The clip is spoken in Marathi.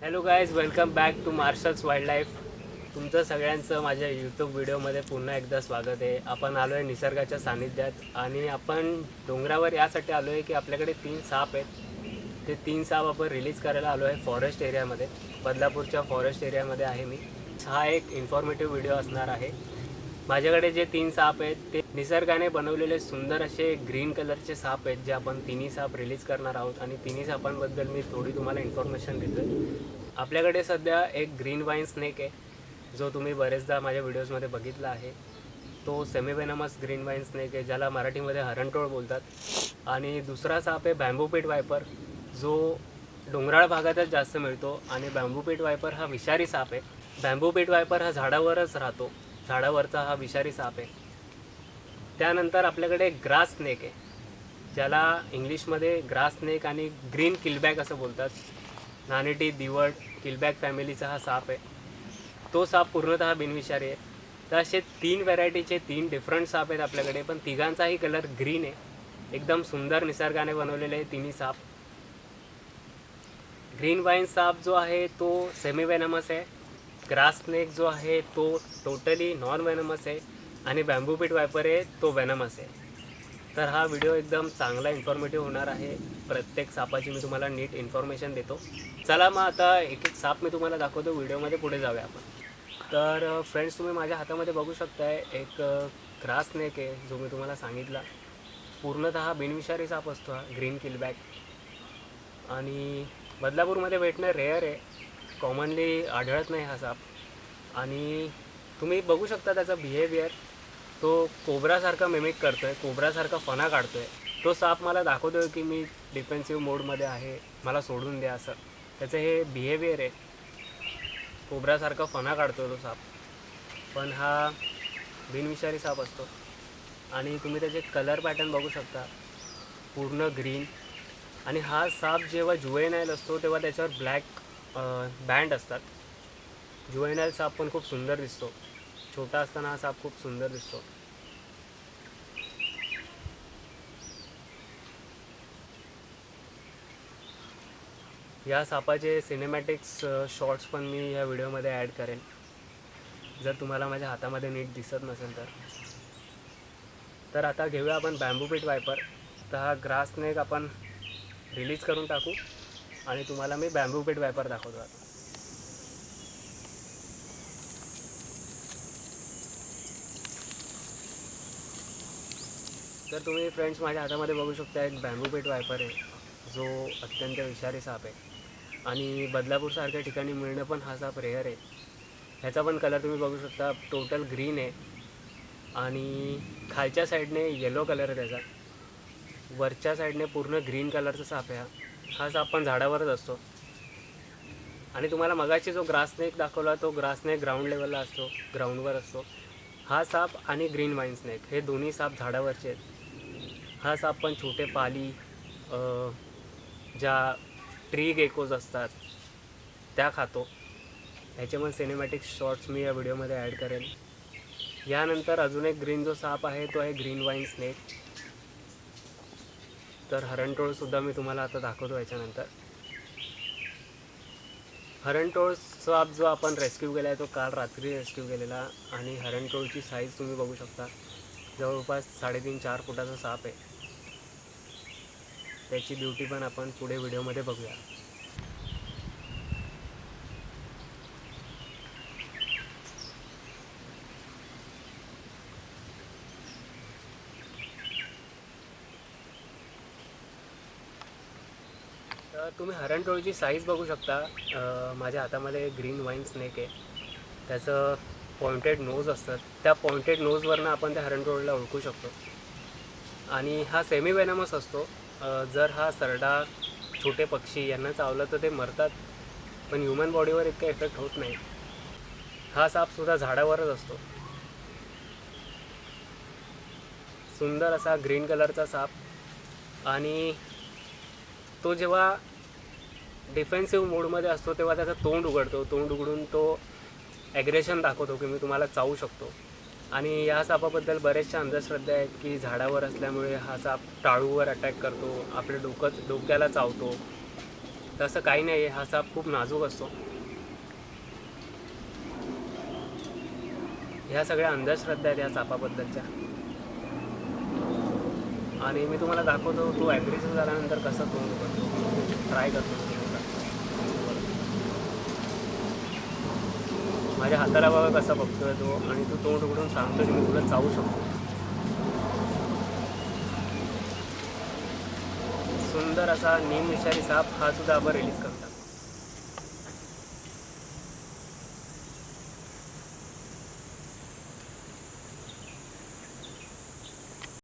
Hello guys, welcome back to Marshall's wild life. तुमचं सगळ्यांचं माझ्या यूट्यूब व्हिडिओमध्ये पुन्हा एकदा स्वागत आहे. आपण आलो आहे निसर्गाच्या सानिध्यात आणि आपण डोंगरावर यासाठी आलो आहे की आपल्याकडे 3 साप आहेत. ते 3 साप आपण रिलीज करायला आलो आहे फॉरेस्ट एरियामध्ये. बदलापूरच्या फॉरेस्ट एरियामध्ये आहे मी. हा एक इन्फॉर्मेटिव्ह व्हिडिओ असणार आहे. माझ्याकडे जे 3 साप आहेत ते निसर्गाने बनवलेले सुंदर असे ग्रीन कलरचे साप आहेत, जे आपण तिन्ही साप रिलीज करणार आहोत. आणि तिन्ही सापांबद्दल मी थोडी तुम्हाला इन्फॉर्मेशन देतो आहे. आपल्याकडे सध्या एक ग्रीन वाईन स्नेक आहे, जो तुम्ही बरेचदा माझ्या व्हिडिओजमध्ये बघितला आहे. तो सेमीवेनमस ग्रीन वाईन स्नेक आहे, ज्याला मराठीमध्ये हरणटोळ बोलतात. आणि दुसरा साप आहे बॅम्बू पिट वायपर, जो डोंगराळ भागातच जास्त मिळतो. आणि बॅम्बू पिट वायपर हा विषारी साप आहे. बॅम्बू पिट वायपर हा झाडावरच राहतो, झाडावरचा हा विषारी साप आहे. त्यानंतर आपल्याकडे ग्रास स्नेक आहे, ज्याला इंग्लिशमध्ये ग्रास स्नेक आणि ग्रीन किलबॅक असं बोलतात. नानेटी दिवड किलबॅक फॅमिलीचा हा साप आहे. तो साप पूर्णतः बिनविषारी आहे. तर असे 3 व्हरायटीचे 3 डिफरंट साप आहेत आपल्याकडे, पण तिघांचाही कलर ग्रीन आहे. एकदम सुंदर निसर्गाने बनवलेले आहे तिन्ही साप. ग्रीन वाईन साप जो आहे तो सेमी वेनमस आहे. ग्रास स्नेक जो आहे तो टोटली नॉन वेनमस आहे. आणि बॅम्बू पिट वायपर आहे तो वेनमस आहे. तर हा व्हिडिओ एकदम चांगला इन्फॉर्मेटिव्ह होणार आहे. प्रत्येक सापाची मी तुम्हाला नीट इन्फॉर्मेशन देतो. चला मग आता एक एक साप मी तुम्हाला दाखवतो. व्हिडिओमध्ये पुढे जाऊया आपण. तर फ्रेंड्स, तुम्ही माझ्या हातामध्ये बघू शकताय एक ग्रास स्नेक आहे, जो मी तुम्हाला सांगितला. पूर्णतः बिनविषारी साप असतो हा ग्रीन किलबॅक. आणि बदलापूरमध्ये भेटणं रेअर आहे, कॉमनली आढळत नाही हा साप. आणि तुम्ही बघू शकता त्याचा बिहेवियर. तो कोब्रासारखा मिमिक करतो आहे, कोब्रासारखा फणा काढतो आहे. तो साप मला दाखवतो आहे की मी डिफेन्सिव्ह मोडमध्ये आहे, मला सोडून द्या असं. त्याचं हे बिहेवियर आहे. कोब्रासारखा फणा काढतो तो साप, पण हा बिनविषारी साप असतो. आणि तुम्ही त्याचे कलर पॅटर्न बघू शकता, पूर्ण ग्रीन. आणि हा साप जेव्हा जुवेनाईल असतो तेव्हा त्याच्यावर ब्लॅक बँड असतात. जुवेनाईल साप पण खूप सुंदर दिसतो. छोटा असताना हा साप खूप सुंदर दिसतो. या सापाचे सिनेमॅटिक्स शॉर्ट्स पण मी या व्हिडिओमध्ये ॲड करेन, जर तुम्हाला माझ्या हातामध्ये नीट दिसत नसेल तर. तर आता घेऊया आपण बॅम्बू पिट वायपर. तर हा ग्रास स्नेक आपण रिलीज करून टाकू आणि तुम्हाला मी बॅम्बू पिट वायपर दाखवतो आता. तर तुम्ही फ्रेंड्स माझ्या हातामध्ये बघू शकता एक बॅम्बू पिट वायपर आहे, जो अत्यंत विषारी साप आहे. आणि बदलापूरसारख्या ठिकाणी मिळणं पण हा साप रेअर आहे. ह्याचा पण कलर तुम्ही बघू शकता, टोटल ग्रीन आहे. आणि खालच्या साईडने येलो कलर आहे त्याचा. वरच्या साईडने पूर्ण ग्रीन कलरचा साप आहे हा साप पण झाडावरच असतो. आणि तुम्हाला मगाशी जो ग्रास स्नेक दाखवला तो ग्रास स्नेक ग्राउंड लेवलला असतो, ग्राउंडवर असतो. हा साप आणि ग्रीन वाईन स्नेक हे दोन्ही साप झाडावरचे आहेत. हा साप पण छोटे पाली, ज्या ट्री गेकोज असतात त्या खातो. ह्याचे पण सिनेमॅटिक शॉर्ट्स मी या व्हिडिओमध्ये ॲड करेन. यानंतर अजून एक ग्रीन जो साप आहे तो आहे ग्रीन वाईन स्नेक. तर हरणटोळसुद्धा मी तुम्हाला आता दाखवतो याच्यानंतर. हरणटोळ साप जो आपण रेस्क्यू केला आहे तो काल रात्री रेस्क्यू केलेला. आणि हरणटोळची साईज तुम्ही बघू शकता, जवळपास 3.5-4 फुटाचा साप आहे. त्याची ब्युटी पण आपण पुढे व्हिडिओमध्ये बघूया. तर तुम्ही हरणटोळची साईज बघू शकता. माझ्या हातामध्ये ग्रीन वाईन स्नेक आहे. त्याचं पॉइंटेड नोज असतात, त्या पॉइंटेड नोजवरनं आपण त्या हरणटोळला ओळखू शकतो. आणि हा सेमी वेनमस असतो. जर हा सरडा, छोटे पक्षी यांना चावलं तर ते मरतात, पण ह्युमन बॉडीवर इतका इफेक्ट होत नाही. हा सापसुद्धा झाडावरच असतो. सुंदर असा ग्रीन कलरचा साप. आणि तो जेव्हा डिफेन्सिव्ह मोडमध्ये असतो तेव्हा त्याचं तोंड उघडतो. तोंड उघडून तो ॲग्रेशन दाखवतो की मी तुम्हाला चावू शकतो. आणि या सापाबद्दल बऱ्याचशा अंधश्रद्धा आहेत की झाडावर असल्यामुळे हा साप टाळूवर अटॅक करतो, आपल्या डोक्याला चावतो. तसं काही नाही आहे, हा साप खूप नाजूक असतो. ह्या सगळ्या अंधश्रद्धा आहेत या सापाबद्दलच्या. आणि मी तुम्हाला दाखवतो तो ॲग्रेसिव्ह झाल्यानंतर कसं तोंड करतो, ट्राय करतो. माझ्या हाताला बघा कसा बघतोय तो, आणि तो तोंड उघडून सांगतो की मी तुला चावू शकतो. सुंदर असा नीमविषारी साप हा सुद्धा आपण रिलीज करतात.